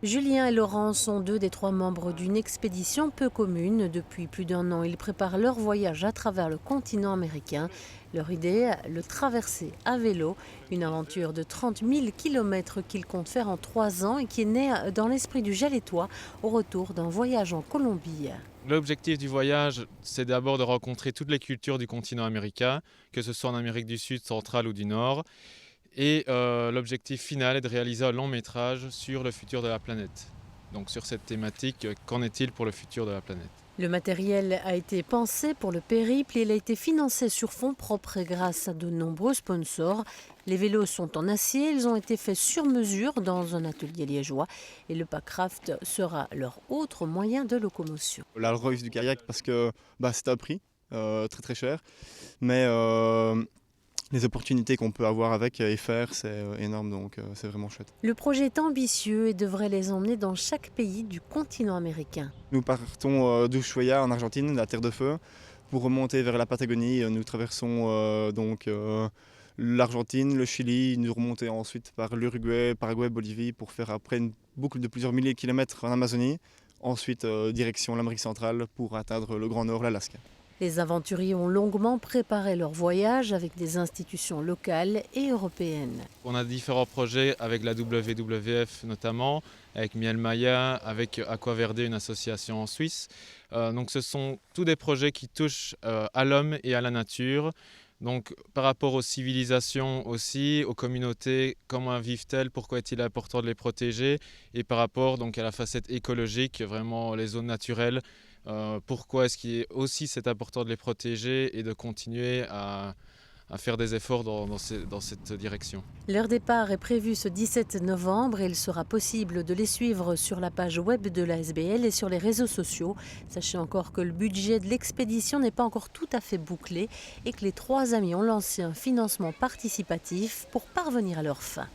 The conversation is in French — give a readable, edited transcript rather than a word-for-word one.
Julien et Laurent sont deux des trois membres d'une expédition peu commune. Depuis plus d'1 an, ils préparent leur voyage à travers le continent américain. Leur idée, le traverser à vélo, une aventure de 30 000 kilomètres qu'ils comptent faire en 3 ans et qui est née dans l'esprit du Galétois au retour d'un voyage en Colombie. L'objectif du voyage, c'est d'abord de rencontrer toutes les cultures du continent américain, que ce soit en Amérique du Sud, centrale ou du Nord. Et l'objectif final est de réaliser un long métrage sur le futur de la planète. Donc sur cette thématique, qu'en est-il pour le futur de la planète? Le matériel a été pensé pour le périple et il a été financé sur fonds propres et grâce à de nombreux sponsors. Les vélos sont en acier, ils ont été faits sur mesure dans un atelier liégeois et le packraft sera leur autre moyen de locomotion. La Rolls du kayak parce que c'est un prix très très cher, mais les opportunités qu'on peut avoir avec et faire, c'est énorme, donc c'est vraiment chouette. Le projet est ambitieux et devrait les emmener dans chaque pays du continent américain. Nous partons d'Ushuaia en Argentine, la Terre de Feu, pour remonter vers la Patagonie. Nous traversons l'Argentine, le Chili, nous remonter ensuite par l'Uruguay, Paraguay, Bolivie pour faire après une boucle de plusieurs milliers de kilomètres en Amazonie. Ensuite, direction l'Amérique centrale pour atteindre le Grand Nord, l'Alaska. Les aventuriers ont longuement préparé leur voyage avec des institutions locales et européennes. On a différents projets avec la WWF notamment, avec Miel Maya, avec Aquaverde, une association en Suisse. Donc ce sont tous des projets qui touchent à l'homme et à la nature. Donc par rapport aux civilisations aussi, aux communautés, comment vivent-elles, pourquoi est-il important de les protéger, et par rapport donc à la facette écologique, vraiment les zones naturelles, pourquoi est-ce qu'il est aussi c'est important de les protéger et de continuer à faire des efforts dans cette direction. Leur départ est prévu ce 17 novembre et il sera possible de les suivre sur la page web de la SBL et sur les réseaux sociaux. Sachez encore que le budget de l'expédition n'est pas encore tout à fait bouclé et que les trois amis ont lancé un financement participatif pour parvenir à leur fin.